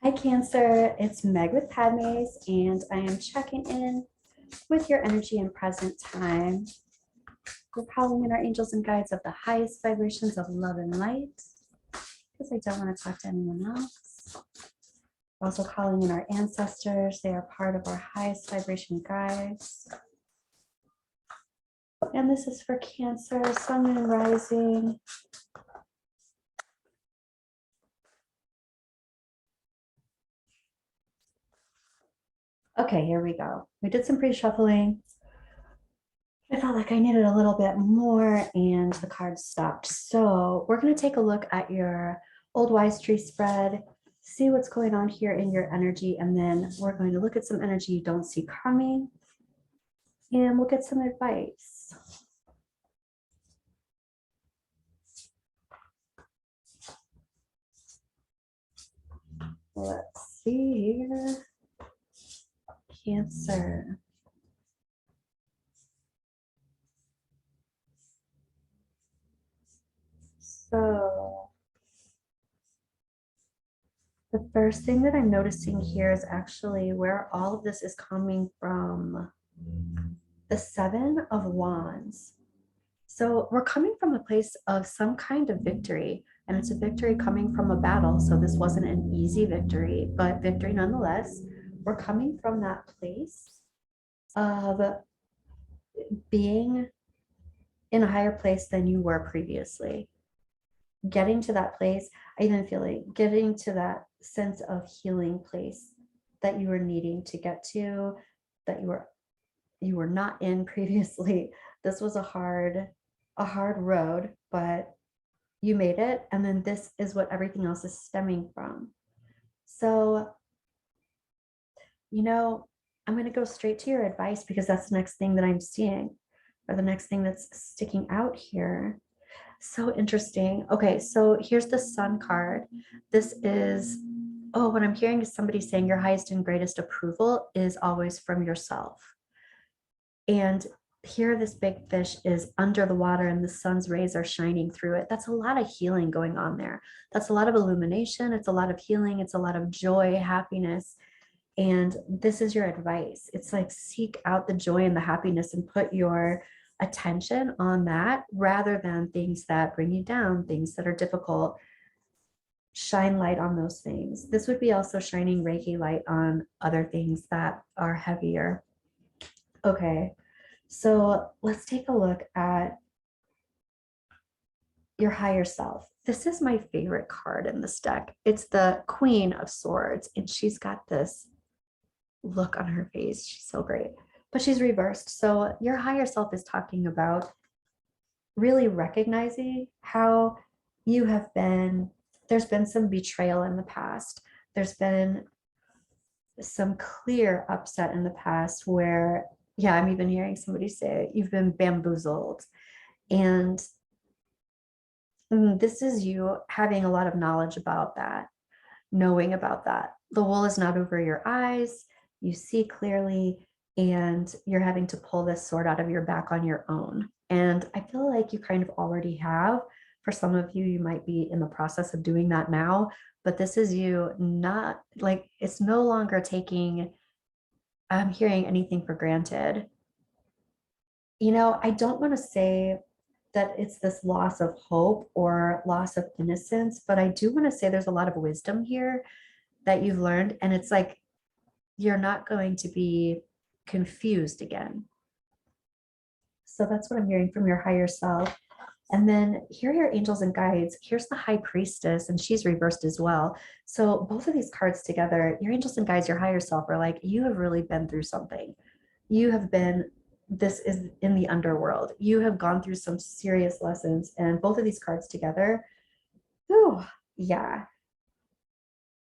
Hi, Cancer. It's Meg with Padmes, and I am checking in with your energy in present time. We're calling in our angels and guides of the highest vibrations of love and light, because I don't want to talk to anyone else. We're also calling in our ancestors. They are part of our highest vibration guides. And this is for Cancer, Sun, Moon, Rising. Okay, here we go. We did some pre-shuffling. I felt like I needed a little bit more and the cards stopped. So we're going to take a look at your old wise tree spread, see what's going on here in your energy, and then we're going to look at some energy you don't see coming and we'll get some advice. Let's see here. Cancer. So the first thing that I'm noticing here is actually where all of this is coming from. The Seven of Wands. So we're coming from a place of some kind of victory, and it's a victory coming from a battle. So this wasn't an easy victory, but victory nonetheless. We're coming from that place of being in a higher place than you were previously. Getting to that place, I even feel like getting to that sense of healing place that you were needing to get to, that you were not in previously. This was a hard road, but you made it. And then this is what everything else is stemming from. So, I'm going to go straight to your advice because that's the next thing that I'm seeing, or the next thing that's sticking out here. So interesting. Okay, so here's the Sun card. This is, what I'm hearing is somebody saying your highest and greatest approval is always from yourself. And here this big fish is under the water and the sun's rays are shining through it. That's a lot of healing going on there. That's a lot of illumination. It's a lot of healing. It's a lot of joy, happiness. And this is your advice. It's like seek out the joy and the happiness and put your attention on that rather than things that bring you down, things that are difficult. Shine light on those things. This would be also shining Reiki light on other things that are heavier. Okay, so let's take a look at your higher self. This is my favorite card in this deck. It's the Queen of Swords, and she's got this look on her face. She's so great, but she's reversed. So your higher self is talking about really recognizing how you have been, there's been some betrayal in the past. There's been some clear upset in the past where, yeah, I'm even hearing somebody say you've been bamboozled. And this is you having a lot of knowledge about that, knowing about that. The wool is not over your eyes. You see clearly, and you're having to pull this sword out of your back on your own. And I feel like you kind of already have. For some of you, you might be in the process of doing that now, but this is you not like, it's no longer taking, I'm hearing anything for granted. I don't want to say that it's this loss of hope or loss of innocence, but I do want to say there's a lot of wisdom here that you've learned. And it's like, you're not going to be confused again. So that's what I'm hearing from your higher self. And then here are your angels and guides. Here's the high priestess, and she's reversed as well. So both of these cards together, your angels and guides, your higher self are like, you have really been through something. You have been, this is in the underworld. You have gone through some serious lessons, and both of these cards together, oh, yeah.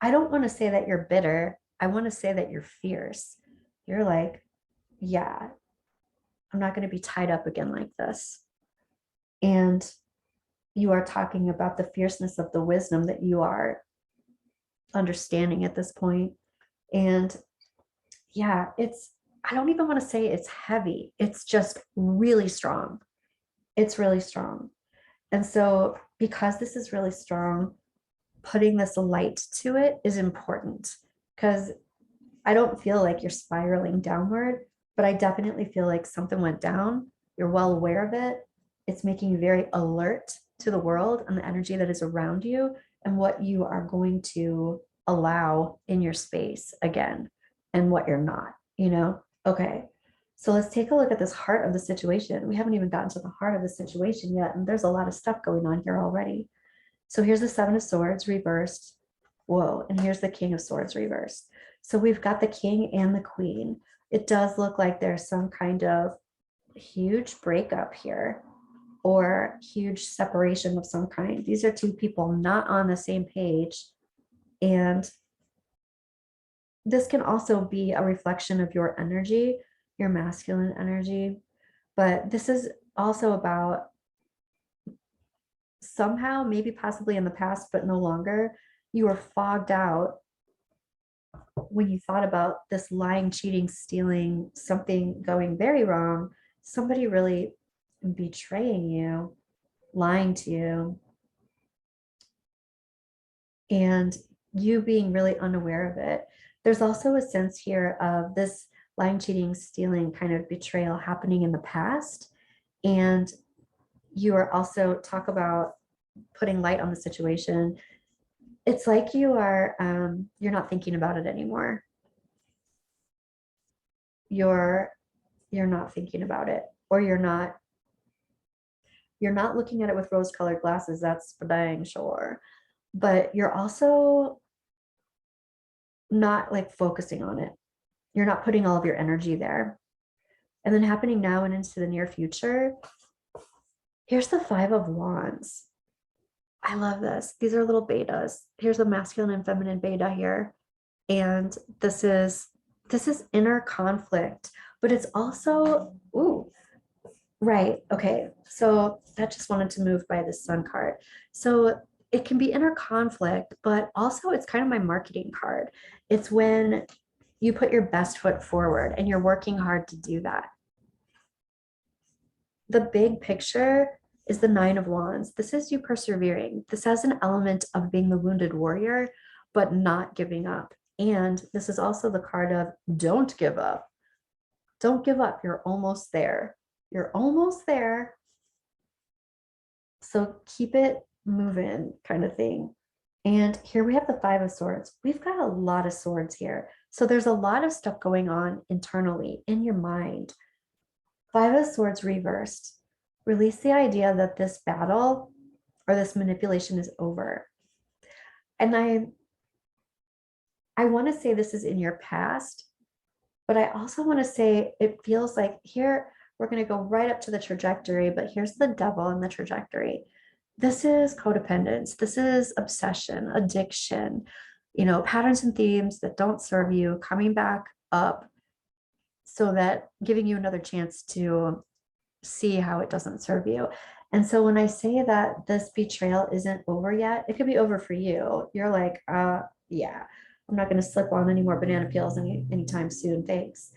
I don't want to say that you're bitter. I want to say that you're fierce. You're like, yeah, I'm not going to be tied up again like this. And you are talking about the fierceness of the wisdom that you are understanding at this point. And yeah, I don't even want to say it's heavy. It's just really strong. It's really strong. And so because this is really strong, putting this light to it is important, because I don't feel like you're spiraling downward, but I definitely feel like something went down. You're well aware of it. It's making you very alert to the world and the energy that is around you and what you are going to allow in your space again and what you're not, you know? Okay. So let's take a look at this heart of the situation. We haven't even gotten to the heart of the situation yet, and there's a lot of stuff going on here already. So here's the Seven of Swords reversed. Whoa, and here's the King of Swords reversed. So we've got the King and the Queen. It does look like there's some kind of huge breakup here or huge separation of some kind. These are two people not on the same page. And this can also be a reflection of your energy, your masculine energy. But this is also about somehow, maybe possibly in the past, but no longer, you were fogged out when you thought about this lying, cheating, stealing, something going very wrong, somebody really betraying you, lying to you, and you being really unaware of it. There's also a sense here of this lying, cheating, stealing kind of betrayal happening in the past. And you are also talk about putting light on the situation. It's like you're not thinking about it anymore. You're you're not thinking about it, or you're not looking at it with rose-colored glasses, that's for dang sure. But you're also not like focusing on it. You're not putting all of your energy there. And then happening now and into the near future, here's the Five of Wands. I love this. These are little betas. Here's a masculine and feminine beta here. And this is inner conflict, but it's also, ooh, right. Okay. So that just wanted to move by the Sun card. So it can be inner conflict, but also it's kind of my marketing card. It's when you put your best foot forward and you're working hard to do that. The big picture is the Nine of Wands. This is you persevering. This has an element of being the wounded warrior, but not giving up. And this is also the card of don't give up. Don't give up. You're almost there. You're almost there. So keep it moving, kind of thing. And here we have the Five of Swords. We've got a lot of swords here. So there's a lot of stuff going on internally in your mind. Five of Swords reversed. Release the idea that this battle or this manipulation is over. And I want to say this is in your past, but I also want to say it feels like here we're going to go right up to the trajectory, but here's the devil in the trajectory. This is codependence. This is obsession, addiction, patterns and themes that don't serve you coming back up, so that giving you another chance to see how it doesn't serve you. And so when I say that this betrayal isn't over yet, it could be over for you. You're like, yeah, I'm not going to slip on any more banana peels anytime soon. Thanks.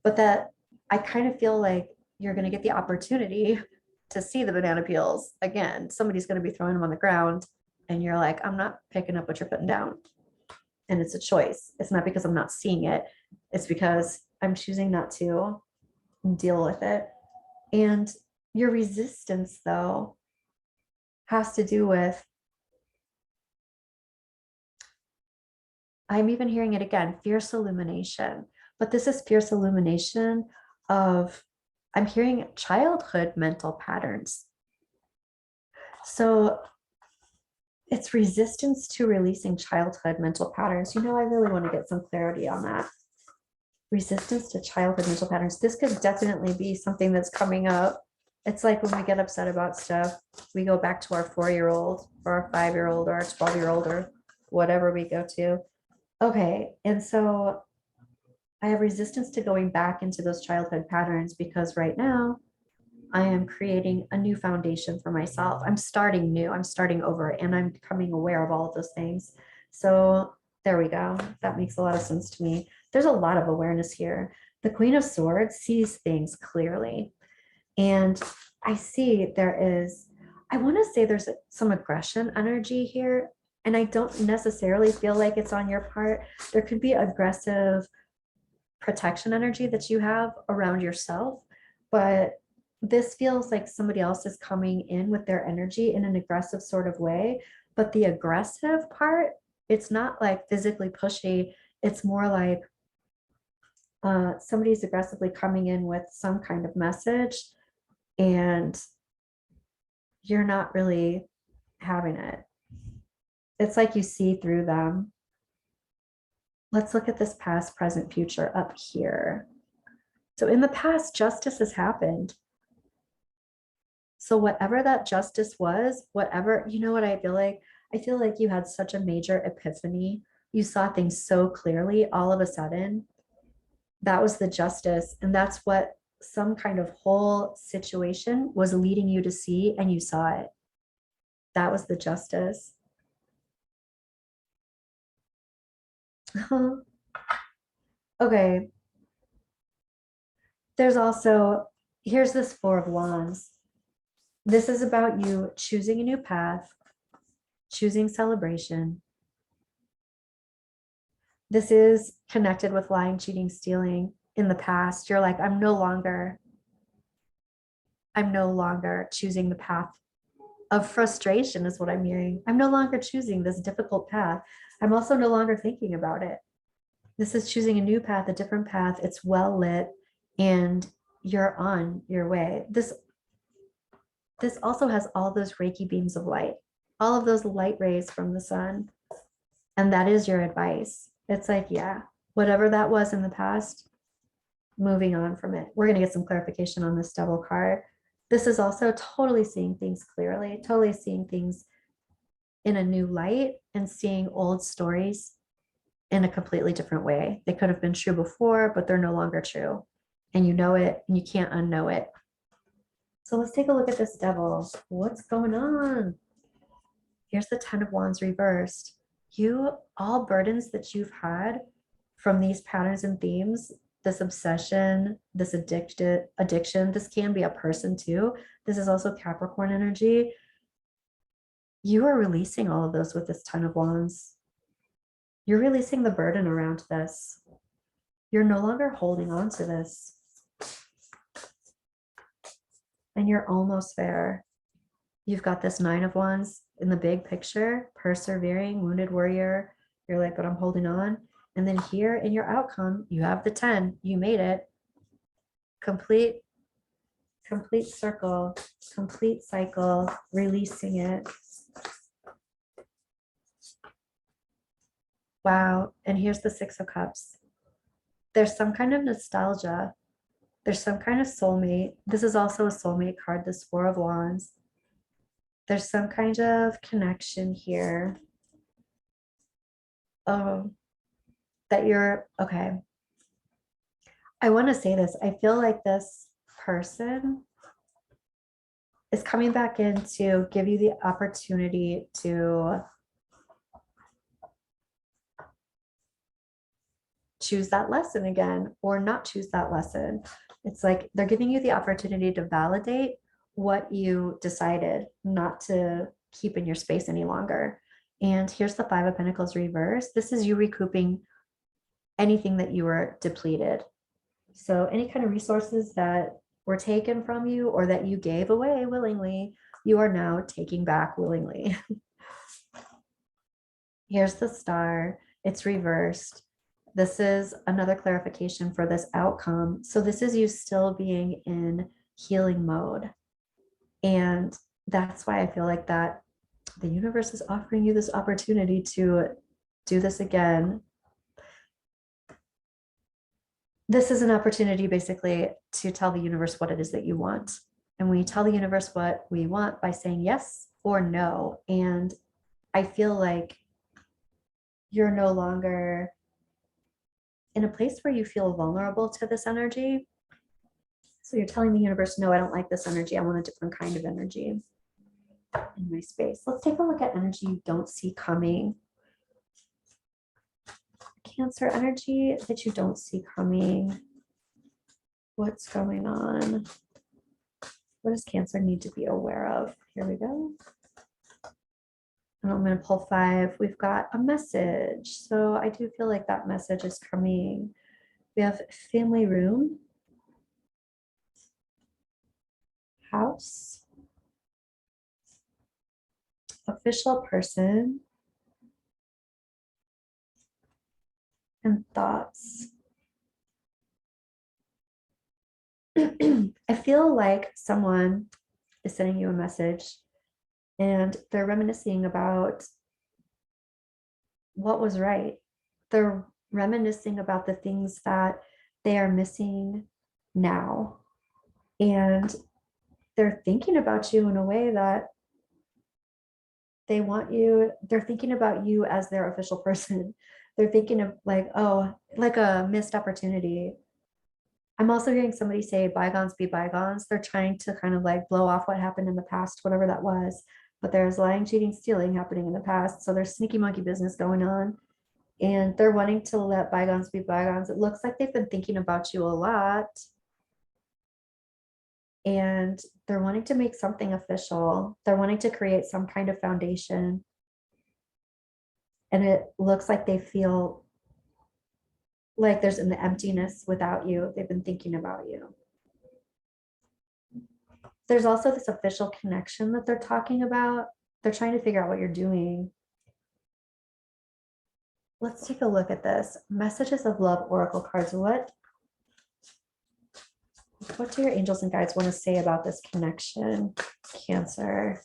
But that I kind of feel like you're going to get the opportunity to see the banana peels again. Somebody's going to be throwing them on the ground, and you're like, I'm not picking up what you're putting down. And it's a choice. It's not because I'm not seeing it. It's because I'm choosing not to deal with it. And your resistance, though, has to do with, I'm even hearing it again, fierce illumination. But this is fierce illumination of, I'm hearing childhood mental patterns. So it's resistance to releasing childhood mental patterns. I really want to get some clarity on that. Resistance to childhood mental patterns. This could definitely be something that's coming up. It's like when we get upset about stuff, we go back to our 4-year-old or our 5-year-old or our 12-year-old or whatever we go to. Okay. And so I have resistance to going back into those childhood patterns because right now I am creating a new foundation for myself. I'm starting new, I'm starting over, and I'm becoming aware of all of those things. So there we go. That makes a lot of sense to me. There's a lot of awareness here. The Queen of Swords sees things clearly. And I see I want to say there's some aggression energy here. And I don't necessarily feel like it's on your part. There could be aggressive protection energy that you have around yourself, but this feels like somebody else is coming in with their energy in an aggressive sort of way. But the aggressive part, it's not like physically pushy. It's more like somebody's aggressively coming in with some kind of message and you're not really having it. It's like you see through them. Let's look at this past, present, future up here. So in the past, justice has happened. So whatever that justice was, whatever, you know what I feel like? I feel like you had such a major epiphany. You saw things so clearly all of a sudden. That was the justice. And that's what some kind of whole situation was leading you to see, and you saw it. That was the justice. Okay. There's also, here's this Four of Wands. This is about you choosing a new path, choosing celebration. This is connected with lying, cheating, stealing in the past. You're like, I'm no longer choosing the path of frustration, is what I'm hearing. I'm no longer choosing this difficult path. I'm also no longer thinking about it. This is choosing a new path, a different path. It's well lit and you're on your way. This also has all those Reiki beams of light, all of those light rays from the sun. And that is your advice. It's like, yeah, whatever that was in the past, moving on from it. We're going to get some clarification on this double card. This is also totally seeing things clearly, totally seeing things in a new light and seeing old stories in a completely different way. They could have been true before, but they're no longer true. And you know it and you can't unknow it. So let's take a look at this devil. What's going on? Here's the 10 of Wands reversed. All burdens that you've had from these patterns and themes, this obsession, this addiction, this can be a person too. This is also Capricorn energy. You are releasing all of those with this 10 of Wands. You're releasing the burden around this. You're no longer holding on to this. And you're almost there. You've got this 9 of Wands in the big picture, persevering, wounded warrior. You're like, but I'm holding on. And then here in your outcome, you have the 10. You made it. Complete circle, complete cycle, releasing it. Wow. And here's the 6 of Cups. There's some kind of nostalgia. There's some kind of soulmate. This is also a soulmate card, this 4 of Wands. There's some kind of connection here. That you're, okay. I want to say this. I feel like this person is coming back in to give you the opportunity to choose that lesson again or not choose that lesson. It's like they're giving you the opportunity to validate what you decided not to keep in your space any longer. And here's the 5 of Pentacles reversed. This is you recouping anything that you were depleted. So any kind of resources that were taken from you or that you gave away willingly, you are now taking back willingly. Here's the star. It's reversed. This is another clarification for this outcome. So this is you still being in healing mode. And that's why I feel like that the universe is offering you this opportunity to do this again. This is an opportunity basically to tell the universe what it is that you want. And when you tell the universe what we want by saying yes or no, and I feel like you're no longer in a place where you feel vulnerable to this energy. So you're telling the universe, no, I don't like this energy. I want a different kind of energy in my space. Let's take a look at energy you don't see coming. Cancer energy that you don't see coming. What's going on? What does Cancer need to be aware of? Here we go. And I'm going to pull 5. We've got a message. So I do feel like that message is coming. We have family room, house, official person, and thoughts. I feel like someone is sending you a message and they're reminiscing about what was right. They're reminiscing about the things that they are missing now. And they're thinking about you in a way that they want you, they're thinking about you as their official person. They're thinking of like, oh, like a missed opportunity. I'm also hearing somebody say bygones be bygones. They're trying to kind of like blow off what happened in the past, whatever that was. But there's lying, cheating, stealing happening in the past. So there's sneaky monkey business going on. And they're wanting to let bygones be bygones. It looks like they've been thinking about you a lot. And they're wanting to make something official. They're wanting to create some kind of foundation. And it looks like they feel like there's an emptiness without you. They've been thinking about you. There's also this official connection that they're talking about. They're trying to figure out what you're doing. Let's take a look at this. Messages of love oracle cards. What do your angels and guides want to say about this connection, Cancer?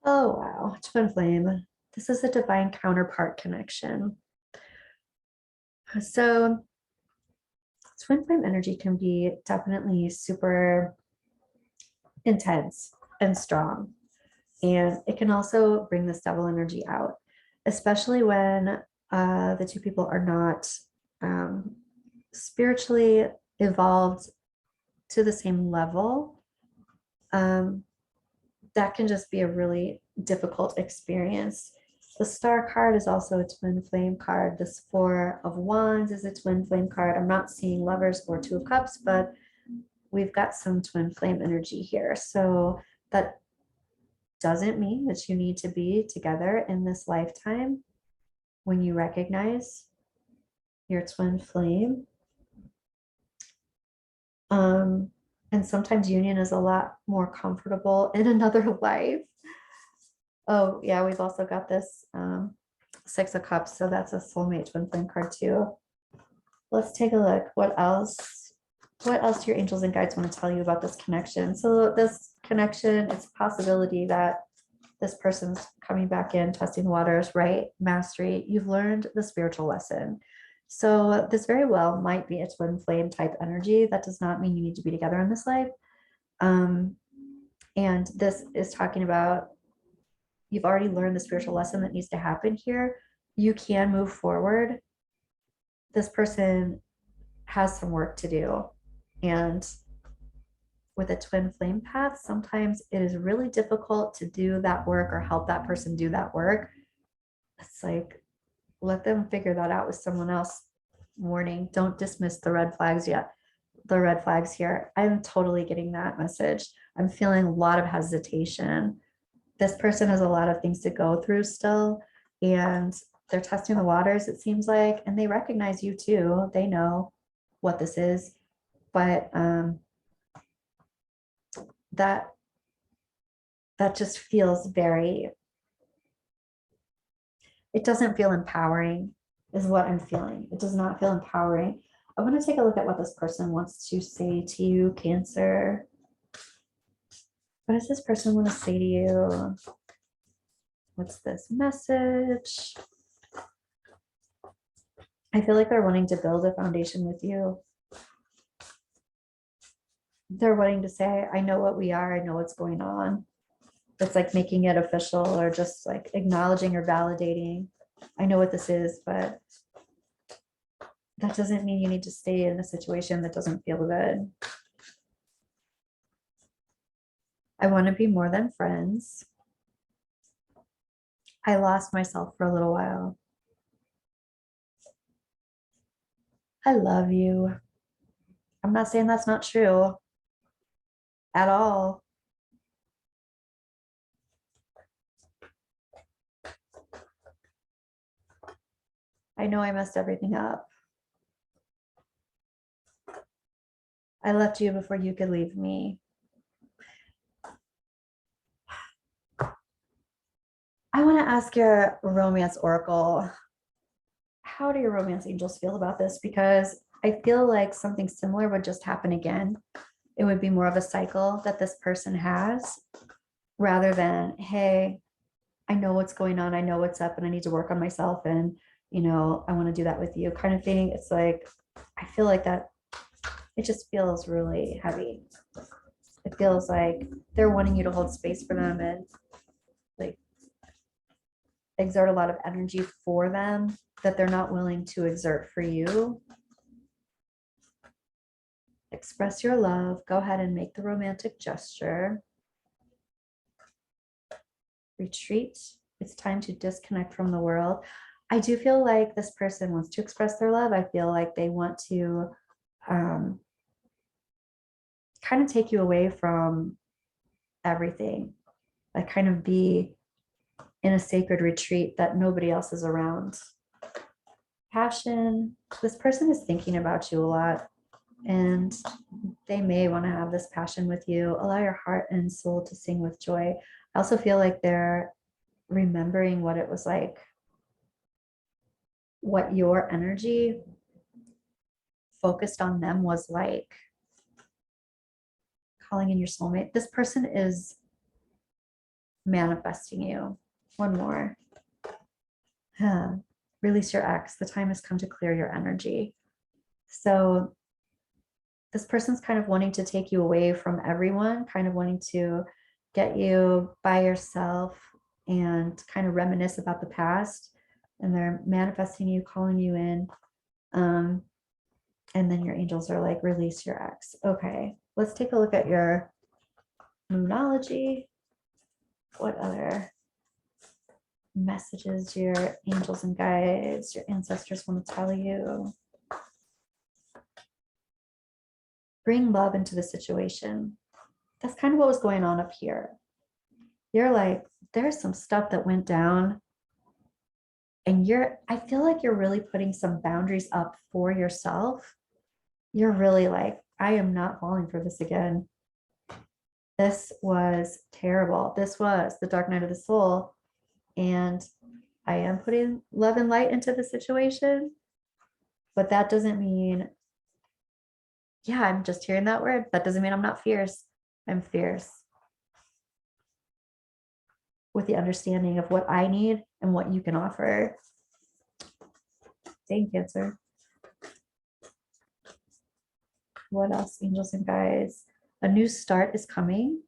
Oh, wow. Twin flame. This is a divine counterpart connection. So twin flame energy can be definitely super intense and strong. And it can also bring this devil energy out, especially when the two people are not spiritually evolved to the same level. That can just be a really difficult experience. The Star card is also a twin flame card. This 4 of Wands is a twin flame card. I'm not seeing Lovers or 2 of Cups, but we've got some twin flame energy here. So that doesn't mean that you need to be together in this lifetime. When you recognize your twin flame, and sometimes union is a lot more comfortable in another life. Oh yeah, we've also got this 6 of Cups, so that's a soulmate twin flame card too. Let's take a look. What else do your angels and guides want to tell you about this connection? So this connection, it's a possibility that this person's coming back in, testing the waters, right? Mastery. You've learned the spiritual lesson. So this very well might be a twin flame type energy. That does not mean you need to be together in this life. And this is talking about you've already learned the spiritual lesson that needs to happen here. You can move forward. This person has some work to do. And with a twin flame path, sometimes it is really difficult to do that work or help that person do that work. It's like, let them figure that out with someone else. Warning, don't dismiss the red flags yet. The red flags here. I'm totally getting that message. I'm feeling a lot of hesitation. This person has a lot of things to go through still, and they're testing the waters, it seems like, and they recognize you too. They know what this is, but that just feels very, it doesn't feel empowering is what I'm feeling. It does not feel empowering. I want to take a look at what this person wants to say to you, Cancer. What does this person want to say to you? What's this message? I feel like they're wanting to build a foundation with you. They're wanting to say, I know what we are, I know what's going on. It's like making it official or just like acknowledging or validating. I know what this is, but that doesn't mean you need to stay in a situation that doesn't feel good. I want to be more than friends. I lost myself for a little while. I love you. I'm not saying that's not true at all. I know I messed everything up. I left you before you could leave me. I want to ask your romance oracle, how do your romance angels feel about this? Because I feel like something similar would just happen again. It would be more of a cycle that this person has rather than, hey, I know what's going on. I know what's up and I need to work on myself. And, you know, I want to do that with you kind of thing. It's like, I feel like that it just feels really heavy. It feels like they're wanting you to hold space for them and like exert a lot of energy for them that they're not willing to exert for you. Express your love. Go ahead and make the romantic gesture. Retreat. It's time to disconnect from the world. I do feel like this person wants to express their love. I feel like they want to kind of take you away from everything, like kind of be in a sacred retreat that nobody else is around. Passion. This person is thinking about you a lot and they may want to have this passion with you. Allow your heart and soul to sing with joy. I also feel like they're remembering what it was like, what your energy focused on them was like. Calling in your soulmate. This person is manifesting you. One more. Release your ex. The time has come to clear your energy. So this person's kind of wanting to take you away from everyone, kind of wanting to get you by yourself and kind of reminisce about the past. And they're manifesting you, calling you in. And then your angels are like, release your ex. Okay, let's take a look at your moonology. What other messages your angels and guides, your ancestors want to tell you? Bring love into the situation. That's kind of what was going on up here. You're like, there's some stuff that went down and I feel like you're really putting some boundaries up for yourself. You're really like, I am not falling for this again. This was terrible. This was the dark night of the soul. And I am putting love and light into the situation. But that doesn't mean, yeah, I'm just hearing that word. That doesn't mean I'm not fierce. I'm fierce with the understanding of what I need and what you can offer. Dang, Cancer. What else, angels and guides? A new start is coming.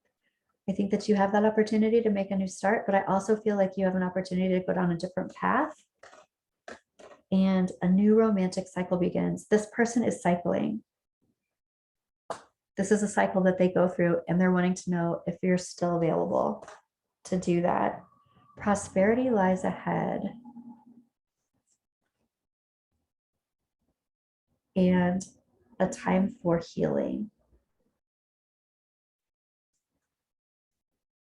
I think that you have that opportunity to make a new start, but I also feel like you have an opportunity to go down a different path and a new romantic cycle begins. This person is cycling. This is a cycle that they go through and they're wanting to know if you're still available to do that. Prosperity lies ahead. And a time for healing.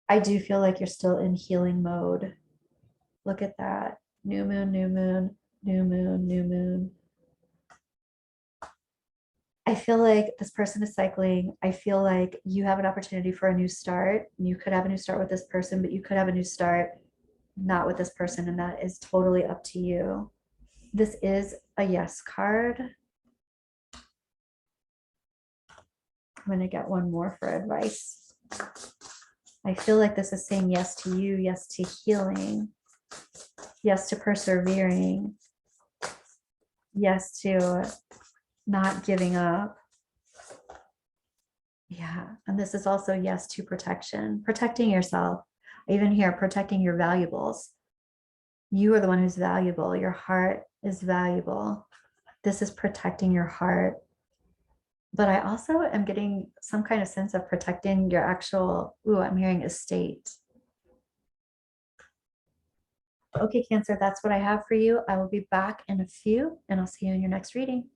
I do feel like you're still in healing mode. Look at that. New moon, new moon, new moon, new moon. I feel like this person is cycling. I feel like you have an opportunity for a new start. You could have a new start with this person, but you could have a new start not with this person, and that is totally up to you. This is a yes card. I'm going to get one more for advice. I feel like this is saying yes to you, yes to healing, yes to persevering, yes to not giving up. Yeah, and this is also yes to protection, protecting yourself. Even here, protecting your valuables. You are the one who's valuable. Your heart is valuable. This is protecting your heart. But I also am getting some kind of sense of protecting your actual, I'm hearing estate. Okay, Cancer, that's what I have for you. I will be back in a few and I'll see you in your next reading.